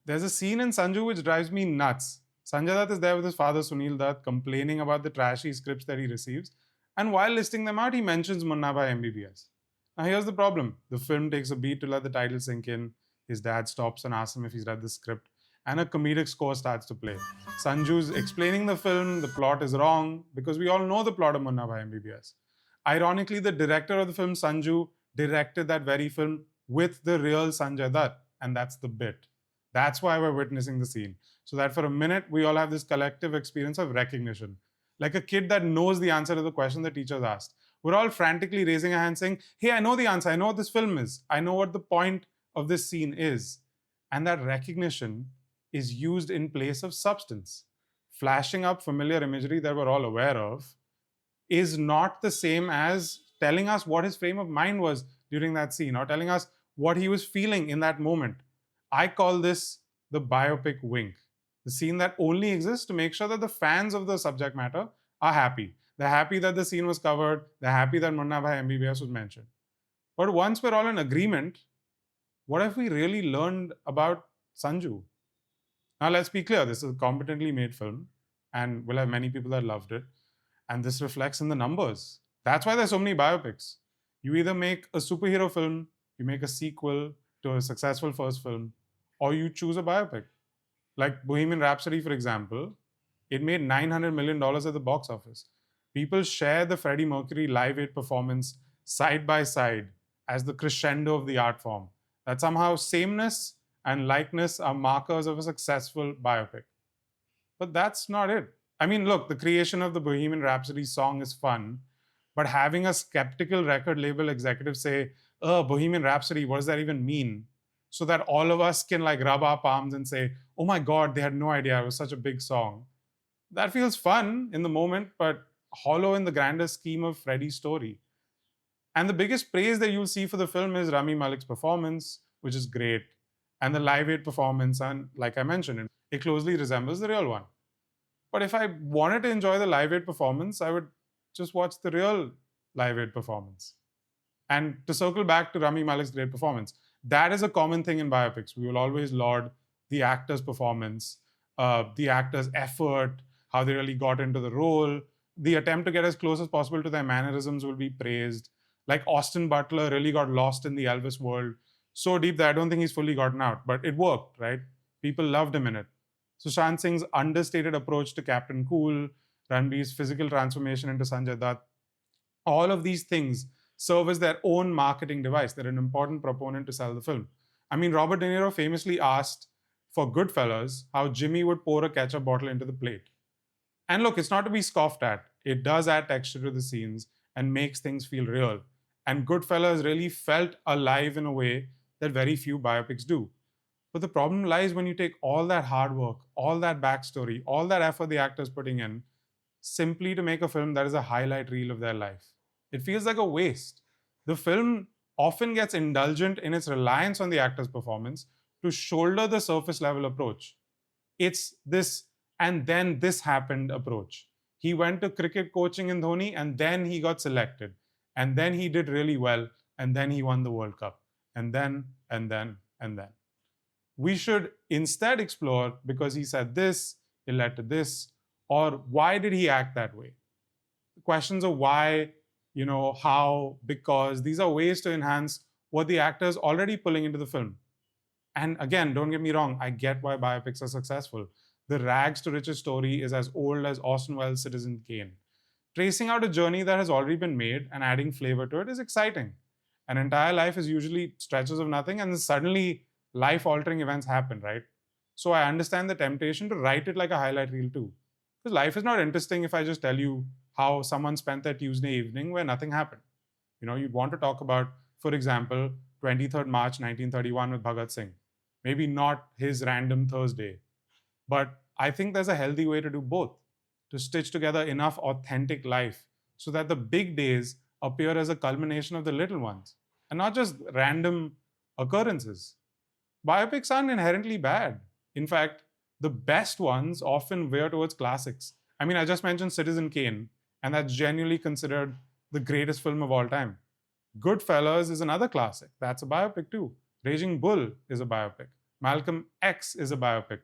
There's a scene in Sanju which drives me nuts. Sanjay Dutt is there with his father Sunil Dutt complaining about the trashy scripts that he receives, and while listing them out, he mentions Munna Bhai MBBS. Now, here's the problem: the film takes a beat to let the title sink in. His dad stops and asks him if he's read the script, and a comedic score starts to play. Sanju's explaining the film, the plot is wrong because we all know the plot of Munna Bhai MBBS. Ironically, the director of the film, Sanju, directed that very film with the real Sanjay Dutt, and that's the bit. That's why we're witnessing the scene. So that for a minute, we all have this collective experience of recognition. Like a kid that knows the answer to the question the teachers asked. We're all frantically raising our hands saying, hey, I know the answer. I know what this film is. I know what the point of this scene is. And that recognition is used in place of substance. Flashing up familiar imagery that we're all aware of is not the same as telling us what his frame of mind was during that scene or telling us what he was feeling in that moment. I call this the biopic wink, the scene that only exists to make sure that the fans of the subject matter are happy. They're happy that the scene was covered, they're happy that Munna Bhai MBBS was mentioned. But once we're all in agreement, what have we really learned about Sanju? Now, let's be clear, this is a competently made film, and we'll have many people that loved it. And this reflects in the numbers. That's why there's so many biopics. You either make a superhero film, you make a sequel to a successful first film, or you choose a biopic. Like Bohemian Rhapsody, for example, it made $900 million at the box office. People share the Freddie Mercury Live Aid performance side by side as the crescendo of the art form. That somehow sameness and likeness are markers of a successful biopic. But that's not it. I mean, look, the creation of the Bohemian Rhapsody song is fun, but having a skeptical record label executive say, oh, Bohemian Rhapsody, what does that even mean? So that all of us can like rub our palms and say, oh my God, they had no idea it was such a big song. That feels fun in the moment, but hollow in the grander scheme of Freddie's story. And the biggest praise that you'll see for the film is Rami Malek's performance, which is great. And the Live Aid performance, and like I mentioned, it closely resembles the real one. But if I wanted to enjoy the Live Aid performance, I would just watch the real Live Aid performance. And to circle back to Rami Malek's great performance, that is a common thing in biopics. We will always laud the actor's performance, the actor's effort, how they really got into the role. The attempt to get as close as possible to their mannerisms will be praised. Like Austin Butler really got lost in the Elvis world so deep that I don't think he's fully gotten out. But it worked, right? People loved him in it. Sushant Singh's understated approach to Captain Cool, Ranbir's physical transformation into Sanjay Dutt, all of these things serve as their own marketing device. They're an important proponent to sell the film. I mean, Robert De Niro famously asked for Goodfellas how Jimmy would pour a ketchup bottle into the plate. And look, it's not to be scoffed at. It does add texture to the scenes and makes things feel real. And Goodfellas really felt alive in a way that very few biopics do. But the problem lies when you take all that hard work, all that backstory, all that effort the actor's putting in, simply to make a film that is a highlight reel of their life. It feels like a waste. The film often gets indulgent in its reliance on the actor's performance to shoulder the surface level approach. It's this and then this happened approach. He went to cricket coaching in Dhoni and then he got selected. And then he did really well. And then he won the World Cup. And then. We should instead explore because he said this, it led to this, or why did he act that way? Questions of why, how, because, these are ways to enhance what the actor is already pulling into the film. And again, don't get me wrong, I get why biopics are successful. The rags to riches story is as old as Orson Welles' Citizen Kane. Tracing out a journey that has already been made and adding flavor to it is exciting. An entire life is usually stretches of nothing, and then suddenly life-altering events happen, right? So I understand the temptation to write it like a highlight reel too. Because life is not interesting if I just tell you how someone spent their Tuesday evening where nothing happened. You'd want to talk about, for example, 23rd March 1931 with Bhagat Singh. Maybe not his random Thursday. But I think there's a healthy way to do both, to stitch together enough authentic life so that the big days appear as a culmination of the little ones and not just random occurrences. Biopics aren't inherently bad. In fact, the best ones often veer towards classics. I mean, I just mentioned Citizen Kane, and that's genuinely considered the greatest film of all time. Goodfellas is another classic. That's a biopic too. Raging Bull is a biopic. Malcolm X is a biopic.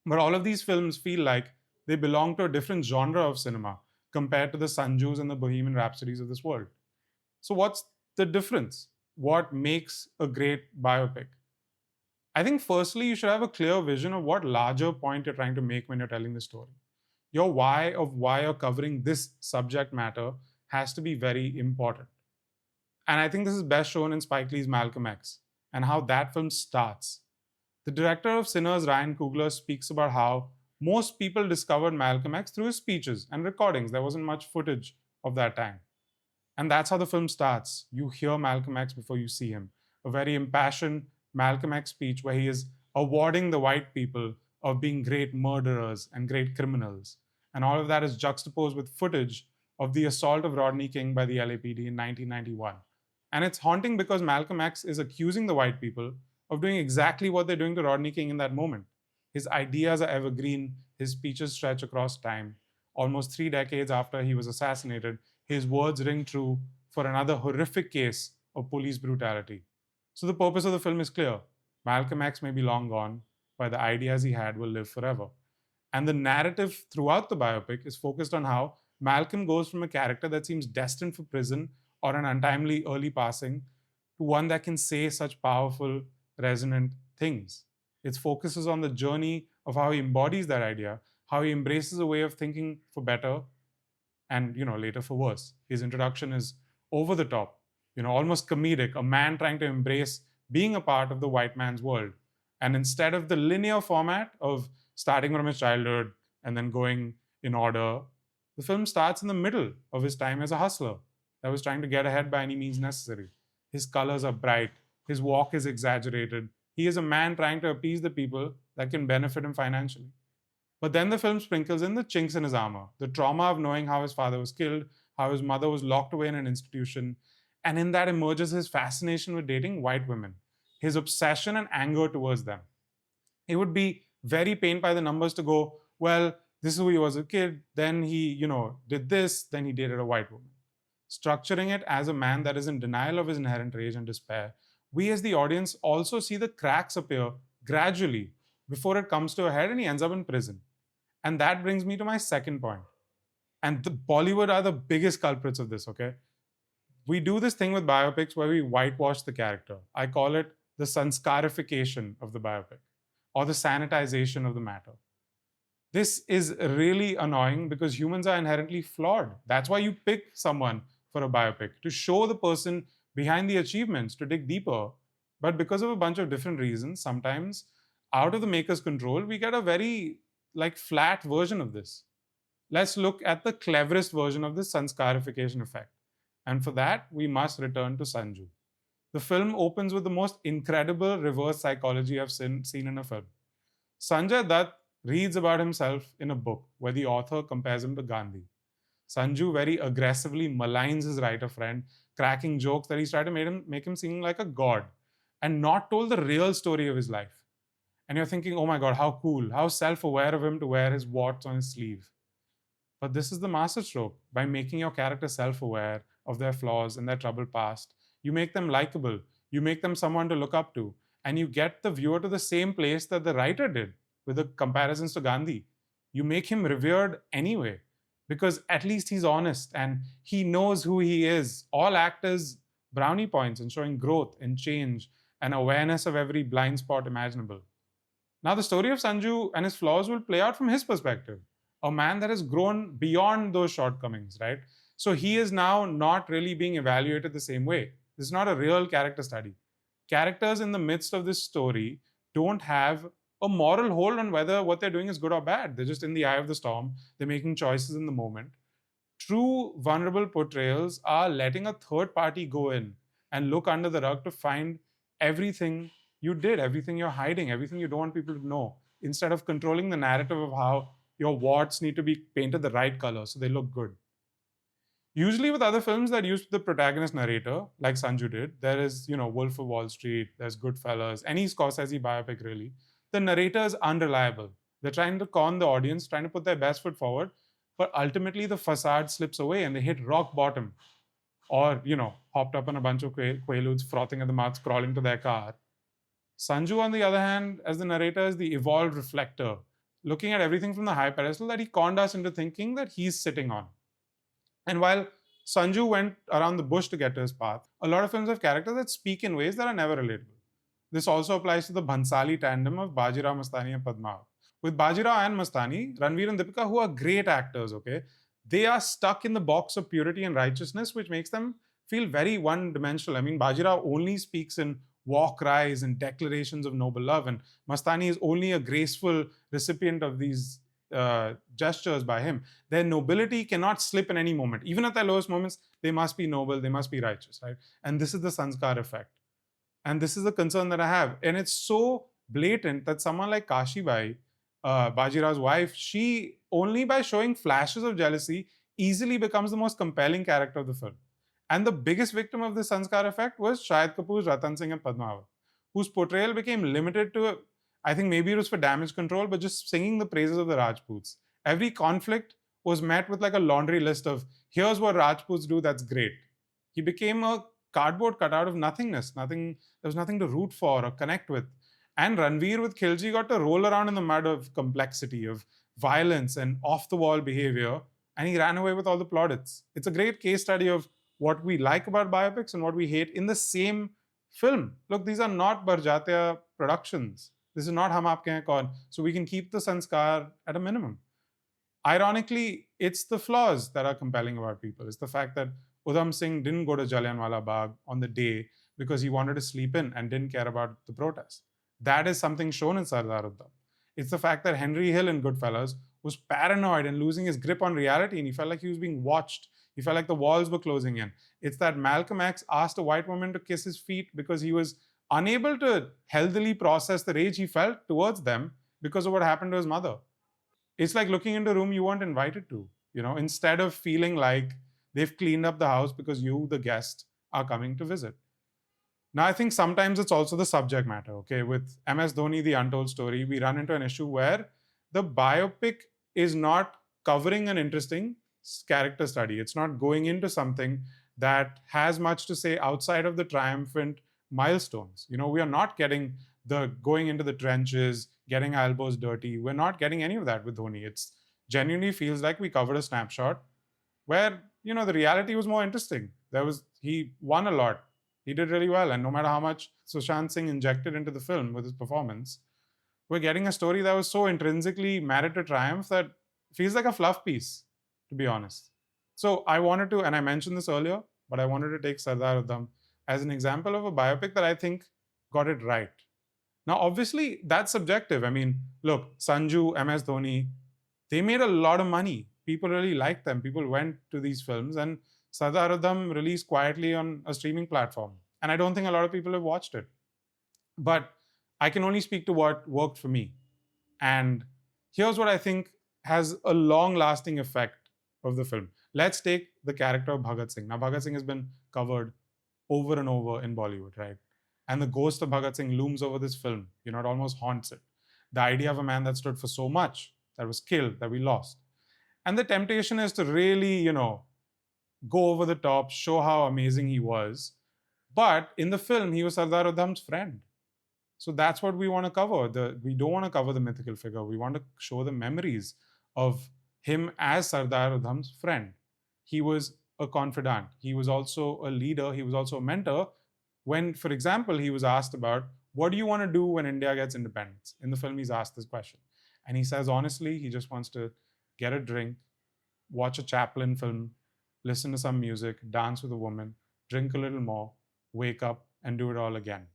But all of these films feel like they belong to a different genre of cinema compared to the Sanjus and the Bohemian Rhapsodies of this world. So, what's the difference? What makes a great biopic? I think, firstly, you should have a clear vision of what larger point you're trying to make when you're telling the story. Your why of why you're covering this subject matter has to be very important. And I think this is best shown in Spike Lee's Malcolm X and how that film starts. The director of Sinners, Ryan Coogler, speaks about how most people discovered Malcolm X through his speeches and recordings. There wasn't much footage of that time. And that's how the film starts. You hear Malcolm X before you see him. A very impassioned Malcolm X speech where he is awarding the white people of being great murderers and great criminals. And all of that is juxtaposed with footage of the assault of Rodney King by the LAPD in 1991. And it's haunting because Malcolm X is accusing the white people of doing exactly what they're doing to Rodney King in that moment. His ideas are evergreen, his speeches stretch across time. Almost 3 decades after he was assassinated, his words ring true for another horrific case of police brutality. So the purpose of the film is clear. Malcolm X may be long gone, but the ideas he had will live forever. And the narrative throughout the biopic is focused on how Malcolm goes from a character that seems destined for prison or an untimely early passing to one that can say such powerful, resonant things. It focuses on the journey of how he embodies that idea, how he embraces a way of thinking for better and later for worse. His introduction is over the top, almost comedic, a man trying to embrace being a part of the white man's world. And instead of the linear format of starting from his childhood and then going in order, the film starts in the middle of his time as a hustler that was trying to get ahead by any means necessary. His colors are bright, his walk is exaggerated. He is a man trying to appease the people that can benefit him financially. But then the film sprinkles in the chinks in his armor, the trauma of knowing how his father was killed, how his mother was locked away in an institution, and in that emerges his fascination with dating white women, his obsession and anger towards them. It would be very paint by the numbers to go, well, this is who he was a kid, then he, did this, then he dated a white woman. Structuring it as a man that is in denial of his inherent rage and despair, we as the audience also see the cracks appear gradually before it comes to a head and he ends up in prison. And that brings me to my second point. And the Bollywood are the biggest culprits of this, okay? We do this thing with biopics where we whitewash the character. I call it the sanscarification of the biopic or the sanitization of the matter. This is really annoying because humans are inherently flawed. That's why you pick someone for a biopic, to show the person behind the achievements, to dig deeper. But because of a bunch of different reasons, sometimes out of the maker's control, we get a very flat version of this. Let's look at the cleverest version of this sanscarification effect. And for that, we must return to Sanju. The film opens with the most incredible reverse psychology I've seen in a film. Sanjay Dutt reads about himself in a book where the author compares him to Gandhi. Sanju very aggressively maligns his writer friend, cracking jokes that he's trying to make him seem like a god and not told the real story of his life. And you're thinking, oh my God, how cool, how self-aware of him to wear his warts on his sleeve. But this is the masterstroke. By making your character self-aware of their flaws and their troubled past, you make them likable, you make them someone to look up to, and you get the viewer to the same place that the writer did with the comparisons to Gandhi. You make him revered anyway, because at least he's honest and he knows who he is. All act as brownie points in showing growth and change and awareness of every blind spot imaginable. Now, the story of Sanju and his flaws will play out from his perspective, a man that has grown beyond those shortcomings, right? So he is now not really being evaluated the same way. This is not a real character study. Characters in the midst of this story don't have a moral hold on whether what they're doing is good or bad. They're just in the eye of the storm. They're making choices in the moment. True vulnerable portrayals are letting a third party go in and look under the rug to find everything you did, everything you're hiding, everything you don't want people to know, instead of controlling the narrative of how your warts need to be painted the right color so they look good. Usually with other films that use the protagonist narrator, like Sanju did, there is, Wolf of Wall Street, there's Goodfellas, any Scorsese biopic really, the narrator is unreliable. They're trying to con the audience, trying to put their best foot forward, but ultimately the facade slips away and they hit rock bottom. Or, hopped up on a bunch of quaaludes, frothing at the mouth, crawling to their car. Sanju, on the other hand, as the narrator, is the evolved reflector, looking at everything from the high pedestal that he conned us into thinking that he's sitting on. And while Sanju went around the bush to get to his path, a lot of films have characters that speak in ways that are never relatable. This also applies to the Bhansali tandem of Bajirao Mastani and Padmavat. With Bajirao and Mastani, Ranveer and Deepika, who are great actors, okay, they are stuck in the box of purity and righteousness, which makes them feel very one-dimensional. I mean, Bajirao only speaks in war cries and declarations of noble love, and Mastani is only a graceful recipient of these gestures by him. Their nobility cannot slip in any moment. Even at their lowest moments, they must be noble, they must be righteous, right? And this is the sanskar effect. And this is the concern that I have. And it's so blatant that someone like Kashi Bai, Bajirao's wife, she only by showing flashes of jealousy easily becomes the most compelling character of the film. And the biggest victim of this sanskar effect was Shahid Kapoor's Ratan Singh and Padmavat, whose portrayal became limited to, I think maybe it was for damage control, but just singing the praises of the Rajputs. Every conflict was met with like a laundry list of, here's what Rajputs do, that's great. He became a cardboard cutout of nothingness. There was nothing to root for or connect with. And Ranveer with Khilji got to roll around in the mud of complexity, of violence and off-the-wall behavior, and he ran away with all the plaudits. It's a great case study of what we like about biopics and what we hate in the same film. Look, these are not Barjatia productions. This is not Hum Aapke Hain Kaun. So we can keep the sanskar at a minimum. Ironically, it's the flaws that are compelling about people. It's the fact that Udham Singh didn't go to Jallianwala Bagh on the day because he wanted to sleep in and didn't care about the protest. That is something shown in Sardar Udham. It's the fact that Henry Hill in Goodfellas was paranoid and losing his grip on reality, and he felt like he was being watched. He felt like the walls were closing in. It's that Malcom X asked a white woman to kiss his feet because he was unable to healthily process the rage he felt towards them because of what happened to his mother. It's like looking into a room you weren't invited to, instead of feeling like they've cleaned up the house because you, the guest, are coming to visit. Now, I think sometimes it's also the subject matter, okay? With MS Dhoni, The Untold Story, we run into an issue where the biopic is not covering an interesting character study. It's not going into something that has much to say outside of the triumphant milestones. We are not getting the going into the trenches, getting our elbows dirty. We're not getting any of that with Dhoni. It's genuinely feels like we covered a snapshot where, the reality was more interesting. He won a lot. He did really well. And no matter how much Sushant Singh injected into the film with his performance, we're getting a story that was so intrinsically married to triumph that feels like a fluff piece, to be honest. So I wanted to, and I mentioned this earlier, but I wanted to take Sardar Udham as an example of a biopic that I think got it right. Now, obviously, that's subjective. I mean, look, Sanju, MS Dhoni, they made a lot of money. People really liked them. People went to these films, and Sardar Udham released quietly on a streaming platform. And I don't think a lot of people have watched it. But I can only speak to what worked for me. And here's what I think has a long-lasting effect of the film. Let's take the character of Bhagat Singh. Now, Bhagat Singh has been covered over and over in Bollywood, right? And the ghost of Bhagat Singh looms over this film. It almost haunts it. The idea of a man that stood for so much, that was killed, that we lost. And the temptation is to really, go over the top, show how amazing he was. But in the film, he was Sardar Udham's friend. So that's what we want to cover. We don't want to cover the mythical figure. We want to show the memories of him as Sardar Udham's friend. He was a confidant. He was also a leader. He was also a mentor. When, for example, he was asked about, what do you want to do when India gets independence? In the film, he's asked this question. And he says, honestly, he just wants to get a drink, watch a Chaplin film, listen to some music, dance with a woman, drink a little more, wake up, and do it all again.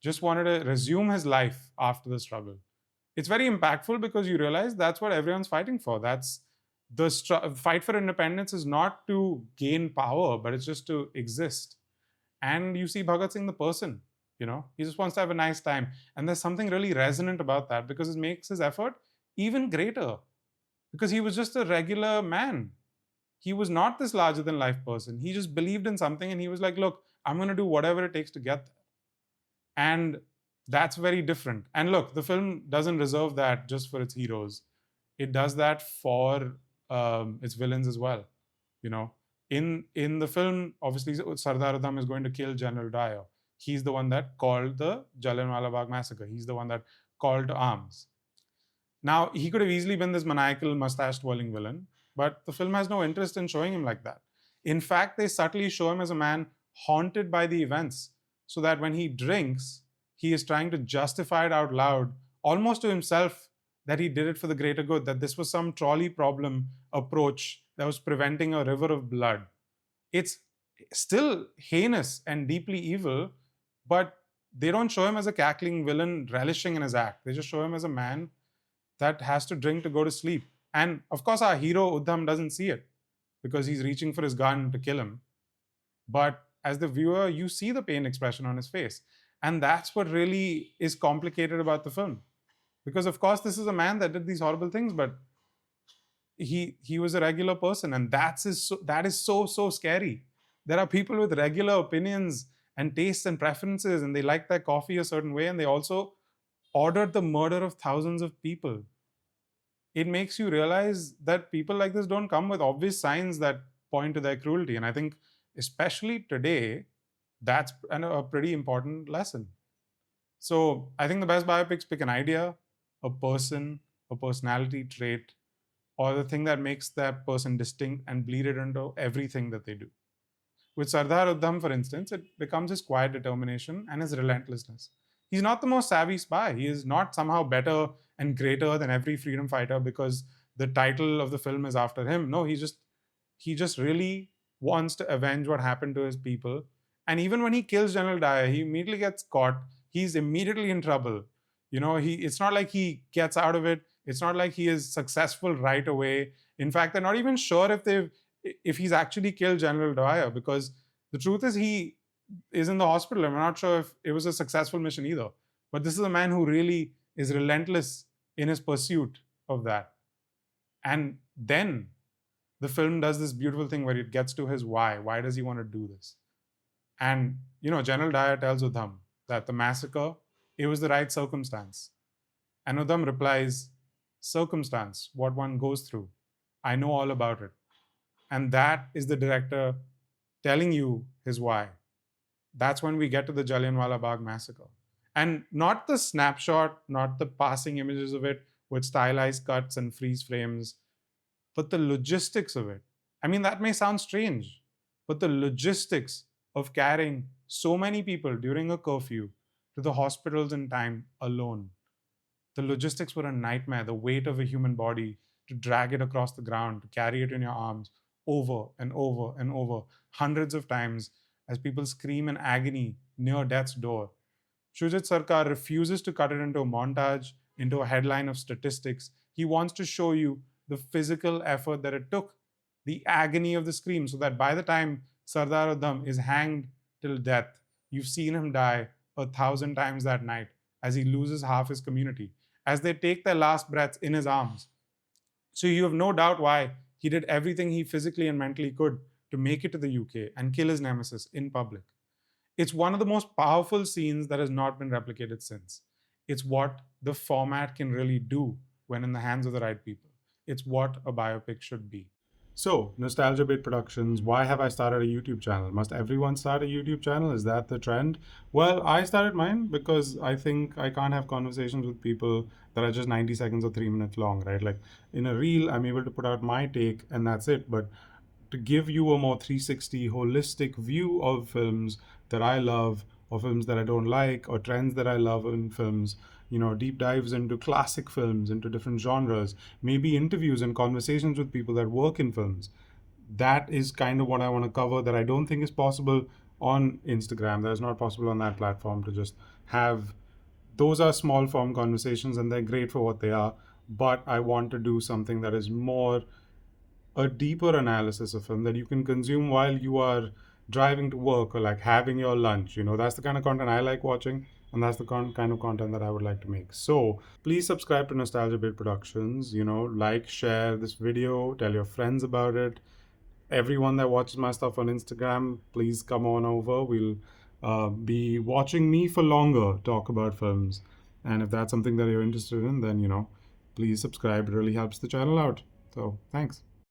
Just wanted to resume his life after the struggle. It's very impactful because you realize that's what everyone's fighting for. That's the fight for independence is not to gain power, but it's just to exist. And you see Bhagat Singh the person, he just wants to have a nice time. And there's something really resonant about that because it makes his effort even greater. Because he was just a regular man. He was not this larger than life person. He just believed in something and he was like, look, I'm going to do whatever it takes to get there. And that's very different. And look, the film doesn't reserve that just for its heroes. It does that for its villains as well. You know, in the film, obviously Sardar Udham is going to kill General Dyer. He's the one that called the Jallianwala Bagh massacre. He's the one that called to arms. Now, he could have easily been this maniacal, mustache twirling villain, but the film has no interest in showing him like that. In fact, they subtly show him as a man haunted by the events, so that when he drinks, he is trying to justify it out loud, almost to himself, that he did it for the greater good, that this was some trolley problem approach that was preventing a river of blood. It's still heinous and deeply evil, but they don't show him as a cackling villain relishing in his act. They just show him as a man that has to drink to go to sleep. And of course, our hero Udham doesn't see it because he's reaching for his gun to kill him. But as the viewer, you see the pain expression on his face. And that's what really is complicated about the film. Because, of course, this is a man that did these horrible things, but he was a regular person. And that is so scary. There are people with regular opinions and tastes and preferences, and they like their coffee a certain way, and they also ordered the murder of thousands of people. It makes you realize that people like this don't come with obvious signs that point to their cruelty. And I think, especially today, that's a pretty important lesson. So I think the best biopics pick an idea, a person, a personality trait, or the thing that makes that person distinct and bleed it into everything that they do. With Sardar Udham, for instance, it becomes his quiet determination and his relentlessness. He's not the most savvy spy. He is not somehow better and greater than every freedom fighter because the title of the film is after him. No, he just really wants to avenge what happened to his people. And even when he kills General Dyer, he immediately gets caught. He's immediately in trouble. It's not like he gets out of it. It's not like he is successful right away. In fact, they're not even sure if he's actually killed General Dyer, because the truth is he is in the hospital. I'm not sure if it was a successful mission either. But this is a man who really is relentless in his pursuit of that. And then the film does this beautiful thing where it gets to his why. Why does he want to do this? And, General Dyer tells Udham that the massacre, it was the right circumstance. And Udham replies, circumstance, what one goes through. I know all about it. And that is the director telling you his why. That's when we get to the Jallianwala Bagh massacre. And not the snapshot, not the passing images of it with stylized cuts and freeze frames, but the logistics of it. I mean, that may sound strange, but the logistics of carrying so many people during a curfew to the hospitals in time alone. The logistics were a nightmare. The weight of a human body, to drag it across the ground, to carry it in your arms over and over and over, hundreds of times, as people scream in agony near death's door. Shujit Sarkar refuses to cut it into a montage, into a headline of statistics. He wants to show you the physical effort that it took, the agony of the scream, so that by the time Sardar Udham is hanged till death, you've seen him die 1,000 times that night as he loses half his community, as they take their last breaths in his arms. So you have no doubt why he did everything he physically and mentally could to make it to the UK and kill his nemesis in public. It's one of the most powerful scenes that has not been replicated since. It's what the format can really do when in the hands of the right people. It's what a biopic should be. So, Nostalgia Bait Productions, why have I started a YouTube channel? Must everyone start a YouTube channel? Is that the trend? Well, I started mine because I think I can't have conversations with people that are just 90 seconds or 3 minutes long, right? Like in a reel, I'm able to put out my take and that's it. But to give you a more 360 holistic view of films that I love, or films that I don't like, or trends that I love in films, deep dives into classic films, into different genres, maybe interviews and conversations with people that work in films. That is kind of what I want to cover, that I don't think is possible on Instagram. That is not possible on that platform to just have. Those are small form conversations and they're great for what they are, but I want to do something that is more a deeper analysis of film that you can consume while you are driving to work or like having your lunch. That's the kind of content I like watching, and that's the kind of content that I would like to make. So please subscribe to Nostalgia Bait Productions. Like, share this video, tell your friends about it. Everyone that watches my stuff on Instagram, please come on over. We'll be watching me for longer talk about films. And if that's something that you're interested in, then please subscribe. It really helps the channel out. So thanks.